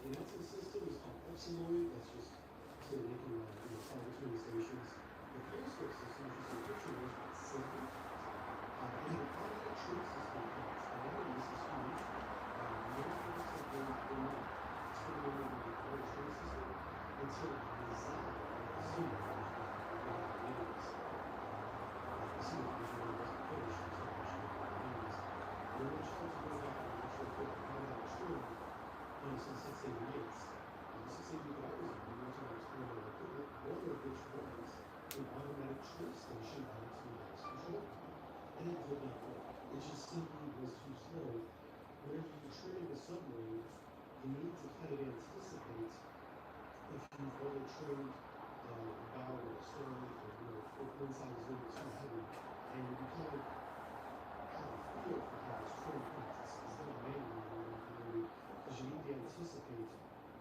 The answer system is called epsiloid. That's just sort of making arbitrary stations. The periscope system, which is a picture of what's called signal. And then the automatic trace system comes. And all of this is huge. Many folks have been experimenting with the automatic trace system until the design of the signal is the signal usually wasn't finished until actually the 80s. And then they tried to go back and actually put automatic trace since 688. The 688 that I was in, we went to an experimental equipment, one of which was an automatic trace station out of two-house control. And it did not work. It just simply was too slow. Whenever you train a submarine, you need to kind of anticipate if you've only trained the bow or the stern, or if one side is a little bit too heavy, and you kind of have a feel for how it's trained. It's not manual, because you need to anticipate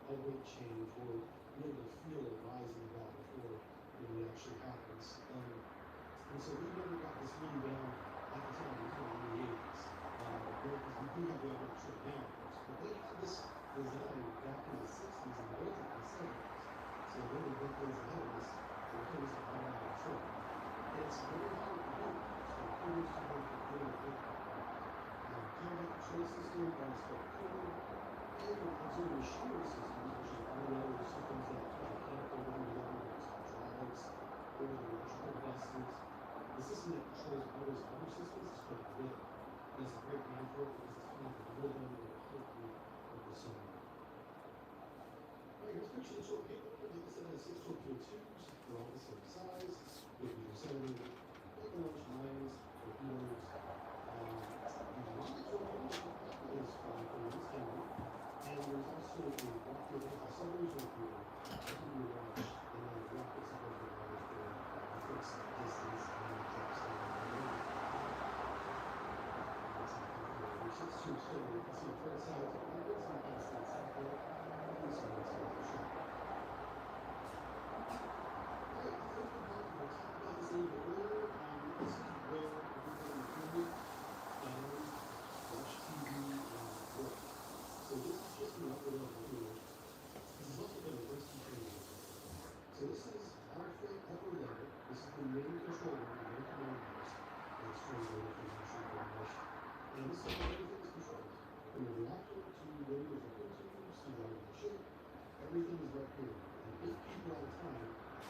a weight change or be able to feel it rising about before it actually happens. And so we never got this really down at the time until the 80s. Because we do have the automatic train now, of course. But they had this design back in the 60s and built it in the 70s. So they were decades ahead of us when it comes to automatic train. And it's very hard to do. So kudos to them for doing it. Automatic train system, that's called code. And when it comes to the machinery systems, which is all the other systems that mechanical running, hydraulics, or the electrical buses, the system that controls all those other systems is called rhythm. And it's a great name for it because it's kind of the rhythm or the heartbeat of the submarine. Alright, here's a picture of the torpedo. Like I said, it has 6 torpedo tubes. They're all the same size. 50 centimeter, like a large mines, torpedoes. One of the torpedoes is from this camera. And there's also a rocket, a submarine torpedo that can be launched, and then a rocket supposed to be launched for a fixed distance and it drops down on the moon. There's 6 tubes here. You can see the front side of the rocket, so you can see the side there. And this one is the shot. Alright, the third component, we'll talk about this a little bit earlier. This is where everybody is doing watch TV, and work. So this is just an upper level here. This is also called a rescue training. So this is our upper level. This is the main control room, the main command house. That's translated from Russian to English. And this is where everything is controlled. From the reactor to radios and filters to the ship, everything is right here. And 8 people at a time,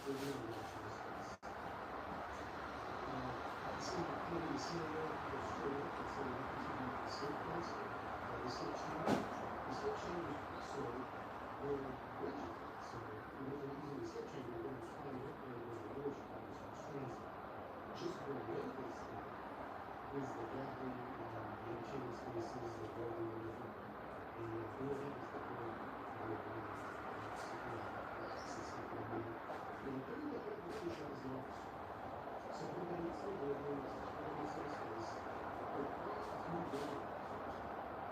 they're going to watch this space. This is kind of the scenario of straight up. It's a escape console. The escape chamber. The escape chamber is also where rigid. So if they're using the escape chamber, they're going to find it where the energy comes from transit. Just below this is the gravity, the enchained spaces, the welding, and everything. And below that is the door for the access to the building. And the third level of the station is the office. So everybody gets their building, everybody gets their space. They're across 2 buildings.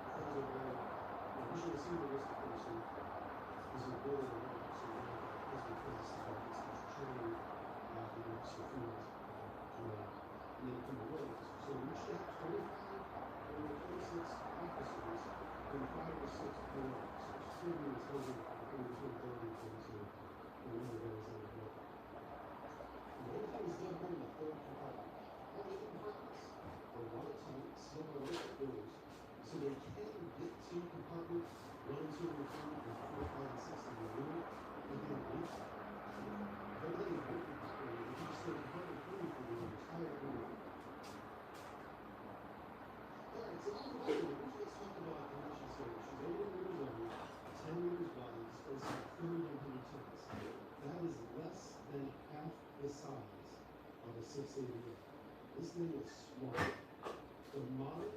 Because of the usually see the risk person is a building around, so you have a physical class that gets extra training, extra field command. And then from the road. So we usually have 25 or 26 officers and 5 or 6 more officers. 2 units holding between 30 and 42 and one of those in the building. And everything is done here in the third compartment. All the compartments are watertight, sealed by electric doors. So they can get to compartment 1, 2, and 3, and 4, 5, and 6 in the unit within a week. Don't let it break compartment. If you just go compartment 3 for the entire unit. Alright, so on the bottom, let's talk about the mission scale. She's 80 meters long, 10 meters wide, displacing 3,900 tons. That is less than half the size of a 688. This thing is small. The modern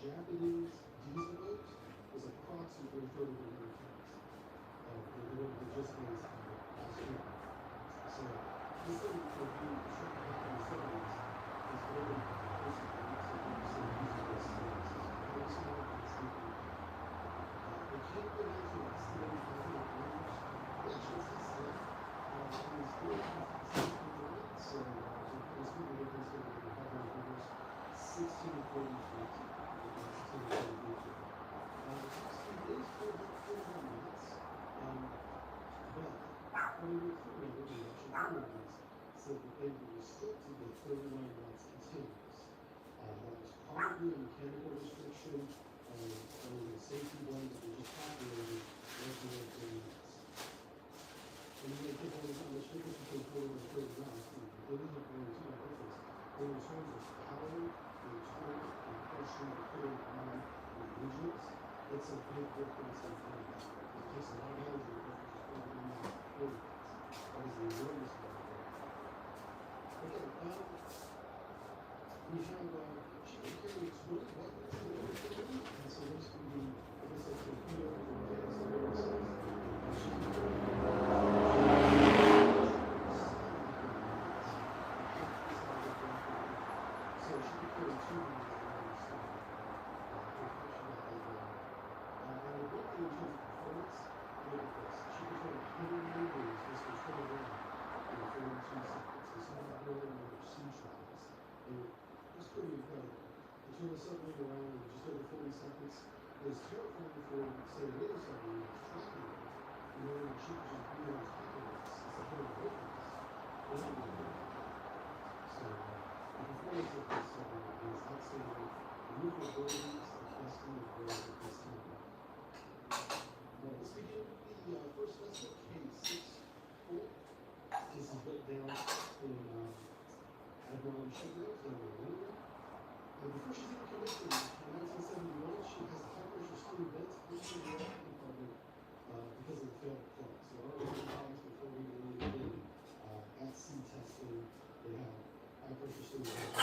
Japanese diesel boat is approximately 3,100 tons. The just means so this thing will be shot back in the 70s is very close to the diesel boats. Very small and sleepy. They can't go down to estimated 500 grams. They actually tested it. It was good so it's going to be considered 500 grams, 16 to 40 feet. they were clear, the Russian authorities said that they were restricted to 39 watts continuous. That was probably a mechanical restriction or a safety one that they just operated less than 30 minutes. And you may think, well, how much difference between 40 and 30 watts? There isn't really too much difference. But in terms of power and torque and pressure and putting on the engines, it's a big difference in power. It takes a lot of energy to put 40 watts. That is an enormous amount of energy. Okay, we have she can carry 20 weapons in everything, and so this would be, I guess that's a video for dance services. She can carry so she can carry 2 guns on the side. And the big thing in terms of performance, look at this. She can carry 100 meters just for 20 rounds in 42 seconds. We saw that earlier in our sea trials. And it's pretty incredible. To turn a submarine around in just over 40 seconds is terrifying for, say, a NATO submarine that's tracking it. You know, and she could just be on top of us instead of away from us. So, the performance of this submarine is outstanding. The maneuverability is the best in the world at this time. Let's begin with the first vessel, K-64. This is built down in Admiral Shipyards in Romania. Before she's even commissioned in 1971, she has a high-pressure steam vent into the reactor compartment because of the failed plug. So already times before we really did at sea testing, they have high-pressure steam vents.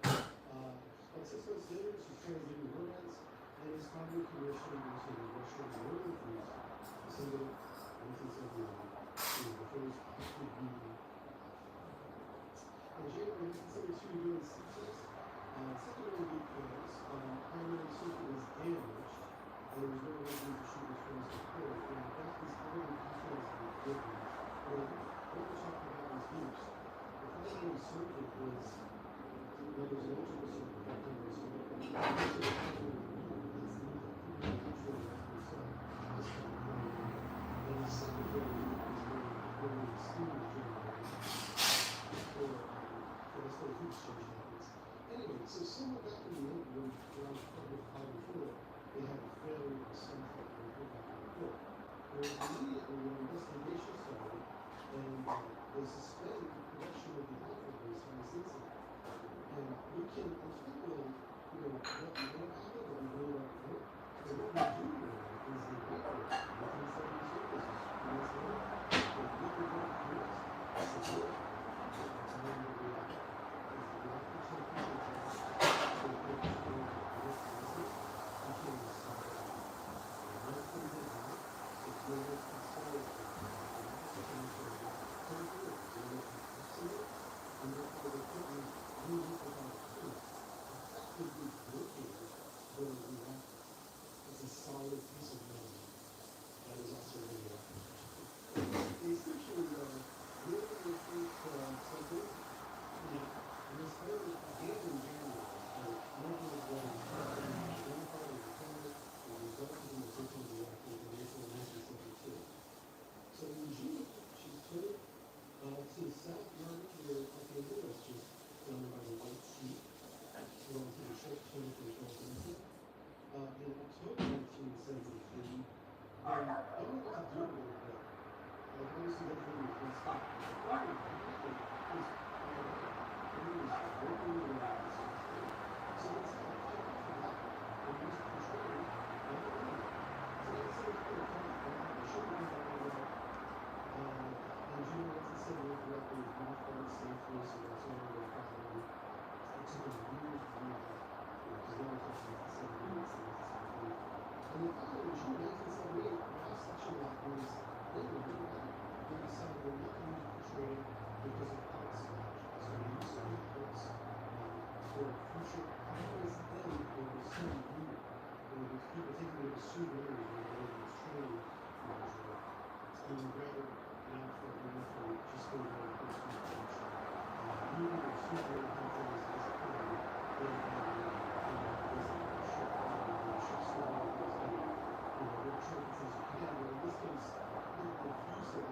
About 6 months later, she's transiting to romance and is finally commissioned into the Russian Northern Fleet, December 1979. She was the first active duty. In January 1972, during sea test, secondary leak fails, primary circuit is damaged, and there was no reason to shoot this from support. And in fact, these all the details of the equipment, what we're talking about is use. The primary circuit is, well, there's an electrical circuit, primary circuit, and the actual and the secondary is where the steam is generated for this whole heat exchange happens. Anyway, so somewhere back in the end, around probably 5 and 4, they had a failure of some type of back in the port. Whereas immediately when investigation started, and they suspended the production of the alpha based on this incident. And we can influence, what we know about it, but we really don't know. And what we do know is the record within 72 is the liquid water fuels. That's the good. And then the reactor is the reactor temperature test. So it goes through the process until the start. And when it comes in hot, it's when it's controlled for the temperature of the temperature, it's when it's absolute, and therefore the equipment uses without heat, effectively blockades the reactor. It's a solid piece of metal that is also radioactive. They essentially really first something, and this failure began in January, but nothing was done identified as a failure and resulted in the breaking of the reactor in April 1972. So in June, she's put to South Marine, where at the end of just done by the White Sea, going to the short term control center. In October 1973, I don't know what to do with it, but obviously everything was stopped. The problem was working with the so it's not quite off the back. It was controlled by the wind. So that's sort of the kind of it should have been done well. In June 1978, the reactor was mothballed safely, so that's all the problem. It took us years to do that. Because they were touching the 78, and then finally, in June 1978, the last section of that was they decided we're not going to use portray because of parts smash. So we use some parts for future always then there was some group where there's people taking it as souvenirs when they go to this training module. And we grab it now for just for the first production. Moving or souvenir countries is a pretty big ship story. We're trying to say, yeah, well, in this case, the fuse that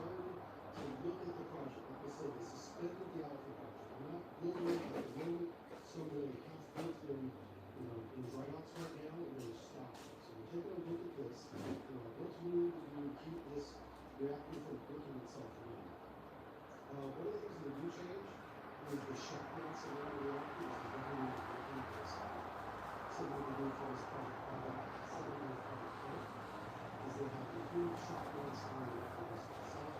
started to look at the project. Like I said, they suspended the alpha project. We're not building it at the moment. Some really half built in dryouts right now. We're going to stop it. So we're taking a look at this. What do we need to do to keep this reactor from breaking itself down? One of the things that we do change is the shut mounts around the reactor. This is definitely working this. Something we do for this project called Psychedelic is they have the huge shot mounts on the reactor itself.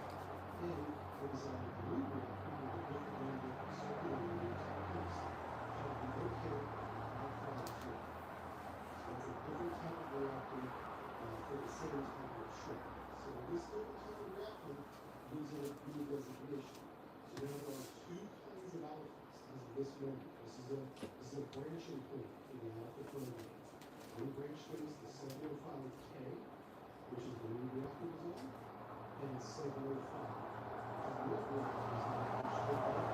And inside the new reactor, we have a different number of circulating units like this. So we look here at 5 here. So it's a different type of reactor for the same type of ship. So this different type of reactor gives it a new designation. So now there are two kinds of alphas as of this moment. This is a branching point in the alpha program. One branch is the 705K, which is the new reactor design, and 705, which is the old reactor design, which is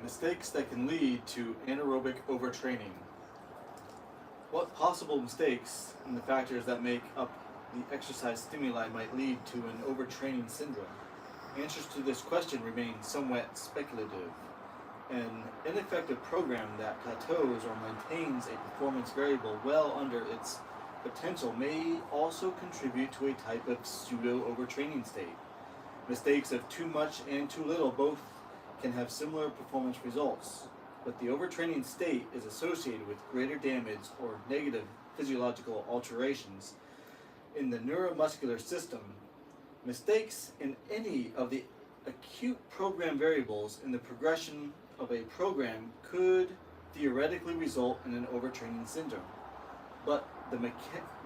Mistakes that can lead to anaerobic overtraining. What possible mistakes and the factors that make up the exercise stimuli might lead to an overtraining syndrome? Answers to this question remain somewhat speculative. An ineffective program that plateaus or maintains a performance variable well under its potential may also contribute to a type of pseudo-overtraining state. Mistakes of too much and too little both can have similar performance results, but the overtraining state is associated with greater damage or negative physiological alterations in the neuromuscular system. Mistakes in any of the acute program variables in the progression of a program could theoretically result in an overtraining syndrome, but the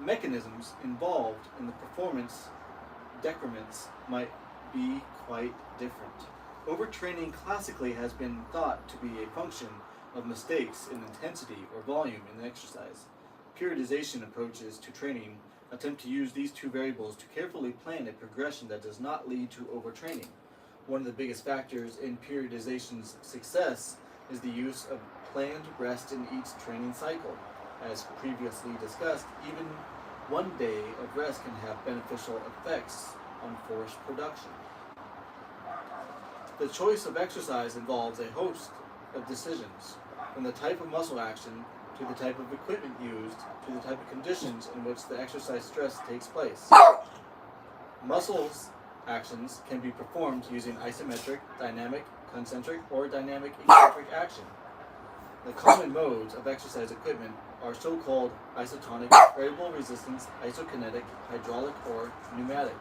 mechanisms involved in the performance decrements might be quite different. Overtraining classically has been thought to be a function of mistakes in intensity or volume in exercise. Periodization approaches to training attempt to use these two variables to carefully plan a progression that does not lead to overtraining. One of the biggest factors in periodization's success is the use of planned rest in each training cycle. As previously discussed, even one day of rest can have beneficial effects on force production. The choice of exercise involves a host of decisions, from the type of muscle action to the type of equipment used to the type of conditions in which the exercise stress takes place. Muscles actions can be performed using isometric, dynamic, concentric, or dynamic eccentric action. The common modes of exercise equipment are so-called isotonic, variable resistance, isokinetic, hydraulic, or pneumatic.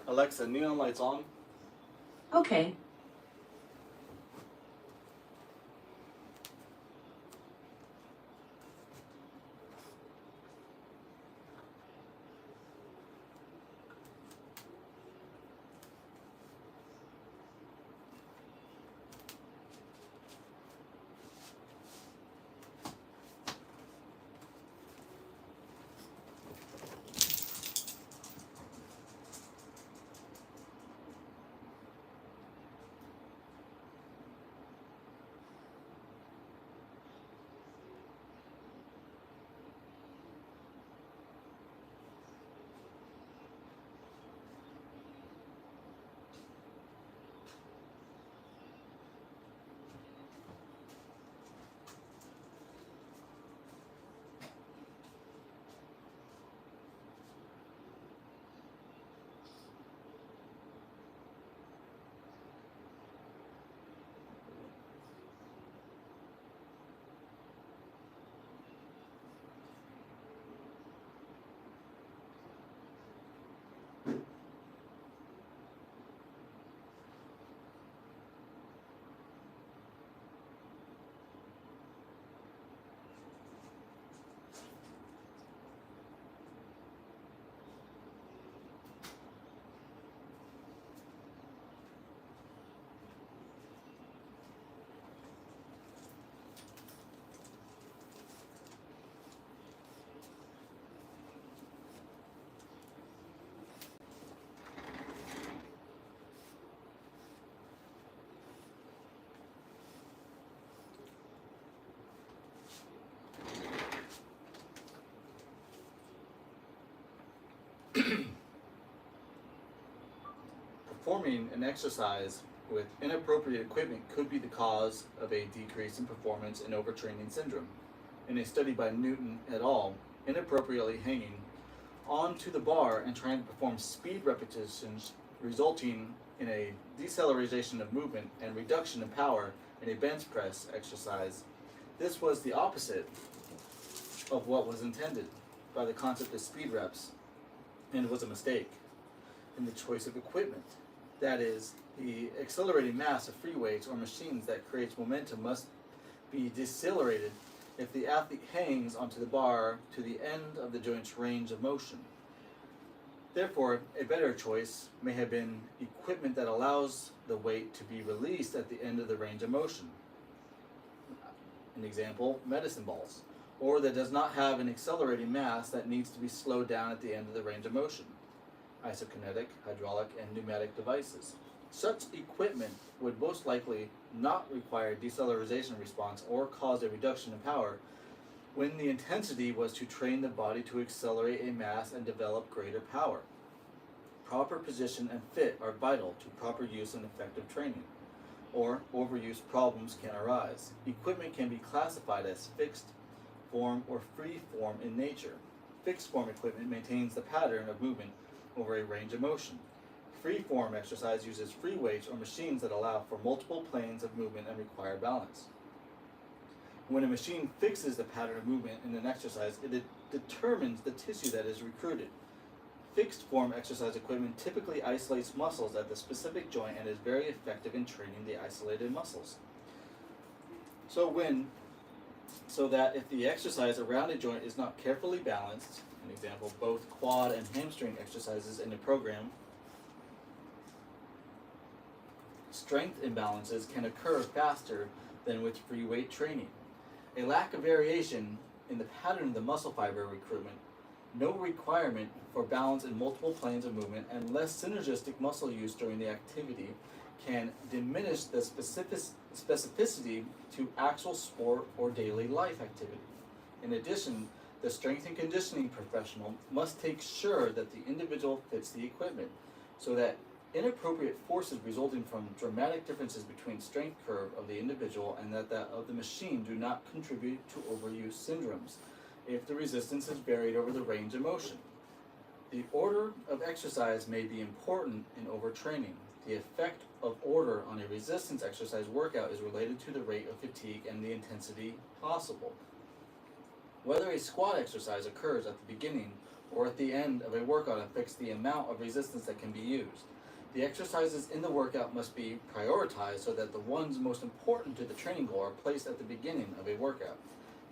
Alexa, neon lights on. Okay. Performing an exercise with inappropriate equipment could be the cause of a decrease in performance in overtraining syndrome. In a study by Newton et al., inappropriately hanging onto the bar and trying to perform speed repetitions resulting in a deceleration of movement and reduction in power in a bench press exercise. This was the opposite of what was intended by the concept of speed reps, and was a mistake in the choice of equipment. That is, the accelerating mass of free weights or machines that creates momentum must be decelerated if the athlete hangs onto the bar to the end of the joint's range of motion. Therefore, a better choice may have been equipment that allows the weight to be released at the end of the range of motion. An example, medicine balls, or that does not have an accelerating mass that needs to be slowed down at the end of the range of motion. Isokinetic, hydraulic, and pneumatic devices. Such equipment would most likely not require deceleration response or cause a reduction in power when the intensity was to train the body to accelerate a mass and develop greater power. Proper position and fit are vital to proper use and effective training, or overuse problems can arise. Equipment can be classified as fixed form or free form in nature. Fixed form equipment maintains the pattern of movement over a range of motion. Free form exercise uses free weights or machines that allow for multiple planes of movement and require balance. When a machine fixes the pattern of movement in an exercise, it determines the tissue that is recruited. Fixed form exercise equipment typically isolates muscles at the specific joint and is very effective in training the isolated muscles. So that if the exercise around a joint is not carefully balanced, an example, both quad and hamstring exercises in a program, strength imbalances can occur faster than with free weight training. A lack of variation in the pattern of the muscle fiber recruitment, no requirement for balance in multiple planes of movement, and less synergistic muscle use during the activity can diminish the specificity to actual sport or daily life activity. In addition, the strength and conditioning professional must take sure that the individual fits the equipment so that inappropriate forces resulting from dramatic differences between strength curve of the individual and that of the machine do not contribute to overuse syndromes if the resistance is varied over the range of motion. The order of exercise may be important in overtraining. The effect of order on a resistance exercise workout is related to the rate of fatigue and the intensity possible. Whether a squat exercise occurs at the beginning or at the end of a workout affects the amount of resistance that can be used. The exercises in the workout must be prioritized so that the ones most important to the training goal are placed at the beginning of a workout.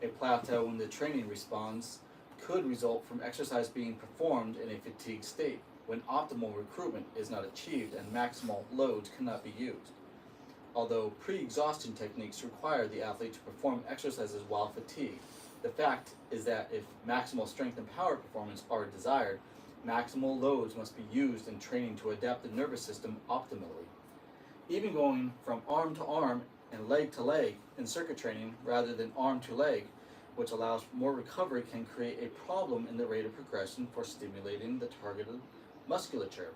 A plateau in the training response could result from exercise being performed in a fatigued state, when optimal recruitment is not achieved and maximal loads cannot be used. Although pre-exhaustion techniques require the athlete to perform exercises while fatigued, the fact is that if maximal strength and power performance are desired, maximal loads must be used in training to adapt the nervous system optimally. Even going from arm to arm and leg to leg in circuit training rather than arm to leg, which allows more recovery, can create a problem in the rate of progression for stimulating the targeted musculature.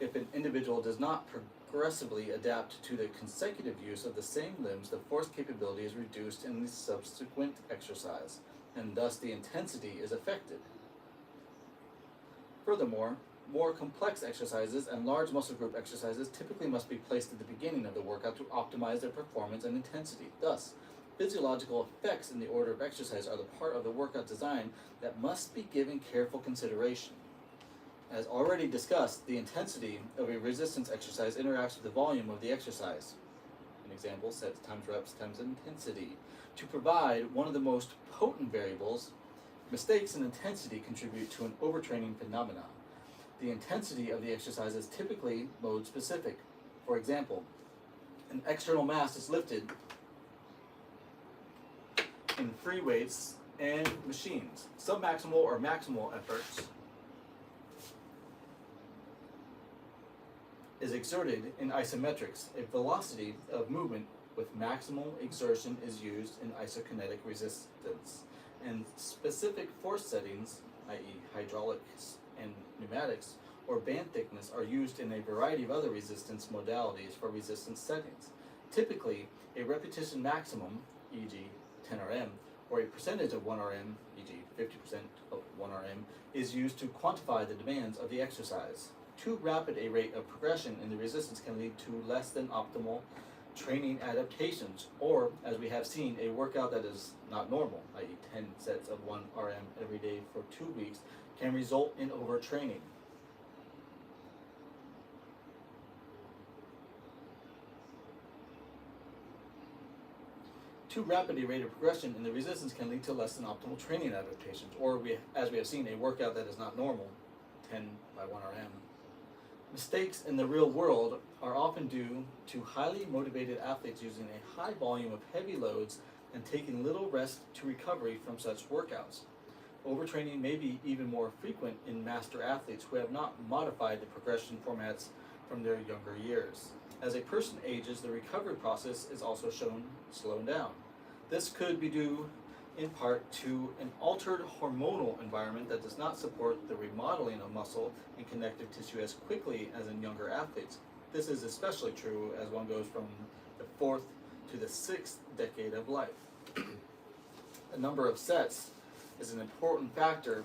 If an individual does not progressively adapt to the consecutive use of the same limbs, the force capability is reduced in the subsequent exercise, and thus the intensity is affected. Furthermore, more complex exercises and large muscle group exercises typically must be placed at the beginning of the workout to optimize their performance and intensity. Thus, physiological effects in the order of exercise are the part of the workout design that must be given careful consideration. As already discussed, the intensity of a resistance exercise interacts with the volume of the exercise. An example, sets times reps times intensity. To provide one of the most potent variables, mistakes in intensity contribute to an overtraining phenomenon. The intensity of the exercise is typically mode specific. For example, an external mass is lifted in free weights and machines. Submaximal or maximal efforts is exerted in isometrics. A velocity of movement with maximal exertion is used in isokinetic resistance, and specific force settings, i.e. hydraulics and pneumatics, or band thickness are used in a variety of other resistance modalities for resistance settings. Typically, a repetition maximum, e.g. 10 RM, or a percentage of 1 RM, e.g. 50% of 1 RM, is used to quantify the demands of the exercise. Too rapid a rate of progression in the resistance can lead to less than optimal training adaptations, or, as we have seen, a workout that is not normal, i.e. 10 sets of 1 RM every day for 2 weeks, can result in overtraining. Too rapid a rate of progression in the resistance can lead to less than optimal training adaptations, or, as we have seen, a workout that is not normal, 10 by 1 RM. Mistakes in the real world are often due to highly motivated athletes using a high volume of heavy loads and taking little rest to recovery from such workouts. Overtraining may be even more frequent in master athletes who have not modified the progression formats from their younger years. As a person ages, the recovery process is also shown slowing down. This could be due in part to an altered hormonal environment that does not support the remodeling of muscle and connective tissue as quickly as in younger athletes. This is especially true as one goes from the 4th to the 6th decade of life. The number of sets is an important factor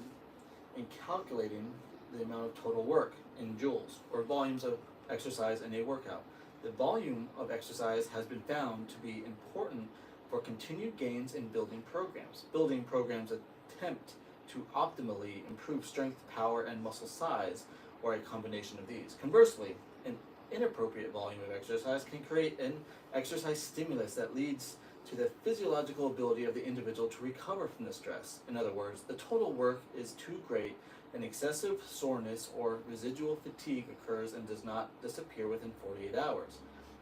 in calculating the amount of total work in joules, or volumes of exercise in a workout. The volume of exercise has been found to be important for continued gains in building programs. Building programs attempt to optimally improve strength, power, and muscle size, or a combination of these. Conversely, an inappropriate volume of exercise can create an exercise stimulus that leads to the physiological ability of the individual to recover from the stress. In other words, the total work is too great, and excessive soreness or residual fatigue occurs and does not disappear within 48 hours.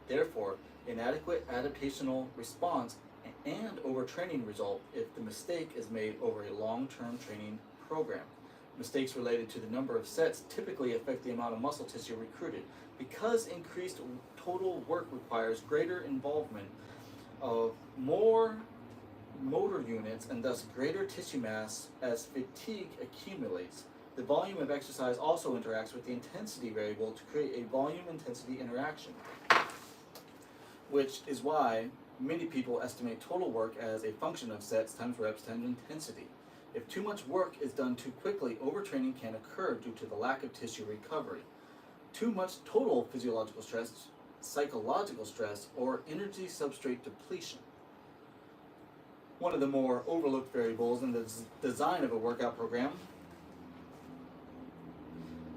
Therefore, inadequate adaptational response and overtraining result if the mistake is made over a long-term training program. Mistakes related to the number of sets typically affect the amount of muscle tissue recruited. Because increased total work requires greater involvement of more motor units and thus greater tissue mass as fatigue accumulates. The volume of exercise also interacts with the intensity variable to create a volume-intensity interaction, which is why many people estimate total work as a function of sets times reps times intensity. If too much work is done too quickly, overtraining can occur due to the lack of tissue recovery. Too much total physiological stress, psychological stress, or energy substrate depletion. One of the more overlooked variables in the design of a workout program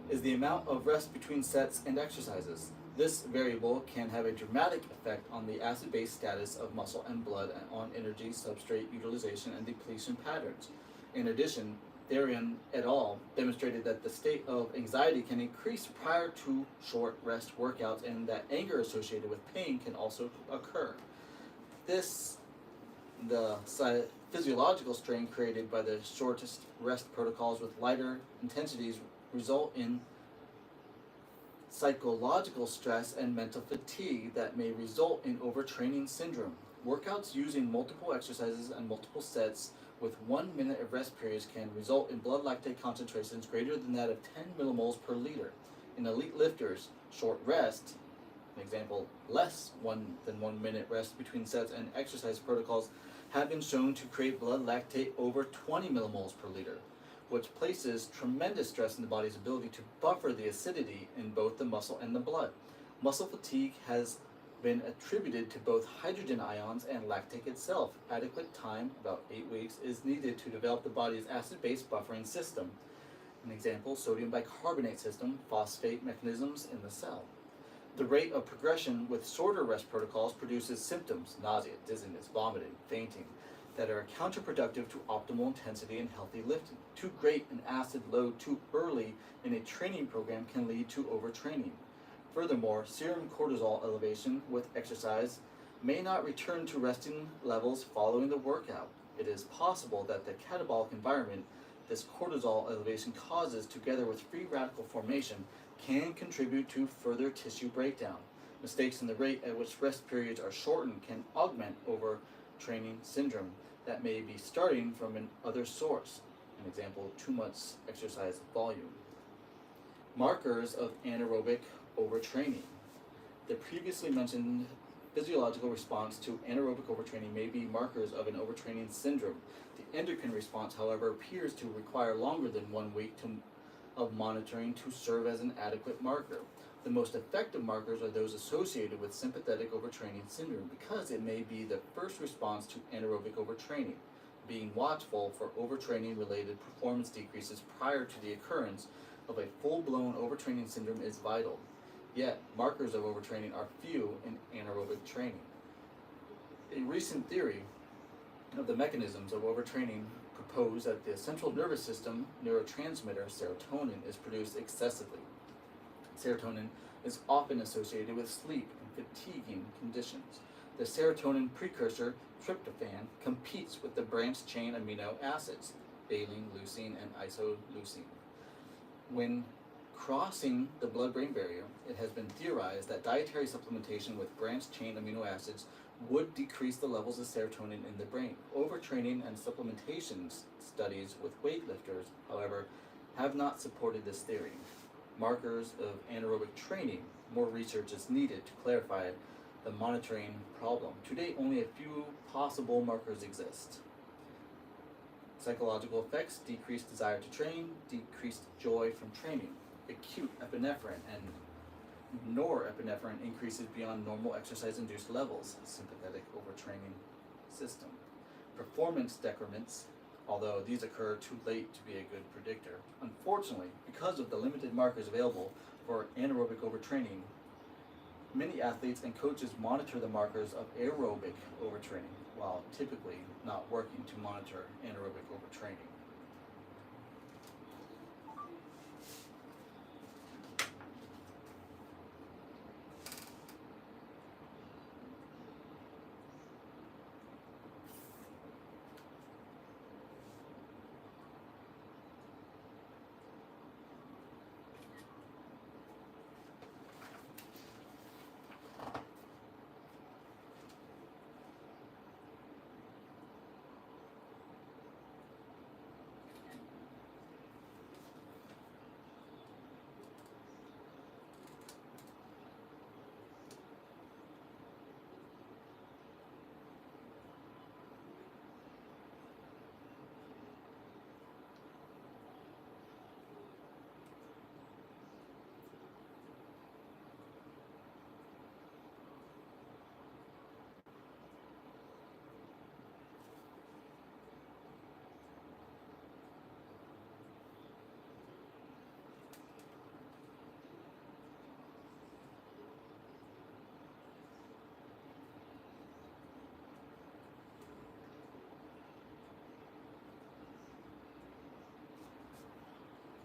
is the amount of rest between sets and exercises. This variable can have a dramatic effect on the acid-base status of muscle and blood and on energy, substrate utilization, and depletion patterns. In addition, Therian et al. Demonstrated that the state of anxiety can increase prior to short rest workouts and that anger associated with pain can also occur. The physiological strain created by the shortest rest protocols with lighter intensities result in psychological stress and mental fatigue that may result in overtraining syndrome. Workouts using multiple exercises and multiple sets with 1 minute of rest periods can result in blood lactate concentrations greater than that of 10 millimoles per liter. In elite lifters, short rest, an example, less than 1 minute rest between sets and exercise protocols have been shown to create blood lactate over 20 millimoles per liter, which places tremendous stress in the body's ability to buffer the acidity in both the muscle and the blood. Muscle fatigue has been attributed to both hydrogen ions and lactate itself. Adequate time, about 8 weeks, is needed to develop the body's acid-base buffering system. An example, sodium bicarbonate system, phosphate mechanisms in the cell. The rate of progression with shorter rest protocols produces symptoms, nausea, dizziness, vomiting, fainting, that are counterproductive to optimal intensity and healthy lifting. Too great an acid load too early in a training program can lead to overtraining. Furthermore, serum cortisol elevation with exercise may not return to resting levels following the workout. It is possible that the catabolic environment this cortisol elevation causes, together with free radical formation, can contribute to further tissue breakdown. Mistakes in the rate at which rest periods are shortened can augment overtraining syndrome that may be starting from another source. An example, too much exercise volume. Markers of anaerobic overtraining. The previously mentioned physiological response to anaerobic overtraining may be markers of an overtraining syndrome. The endocrine response, however, appears to require longer than 1 week of monitoring to serve as an adequate marker. The most effective markers are those associated with sympathetic overtraining syndrome because it may be the first response to anaerobic overtraining. Being watchful for overtraining related performance decreases prior to the occurrence of a full-blown overtraining syndrome is vital. Yet, markers of overtraining are few in anaerobic training. A recent theory of the mechanisms of overtraining propose that the central nervous system neurotransmitter serotonin is produced excessively. Serotonin is often associated with sleep and fatiguing conditions. The serotonin precursor, tryptophan, competes with the branched chain amino acids, valine, leucine, and isoleucine. When crossing the blood-brain barrier, it has been theorized that dietary supplementation with branched chain amino acids would decrease the levels of serotonin in the brain. Overtraining and supplementation studies with weightlifters, however, have not supported this theory. Markers of anaerobic training. More research is needed to clarify the monitoring problem. To date, only a few possible markers exist. Psychological effects: decreased desire to train, decreased joy from training. Acute epinephrine and norepinephrine increases beyond normal exercise-induced levels. Sympathetic overtraining system. Performance decrements, although these occur too late to be a good predictor. Unfortunately, because of the limited markers available for anaerobic overtraining, many athletes and coaches monitor the markers of aerobic overtraining, while typically not working to monitor anaerobic overtraining.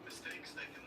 Mistakes that can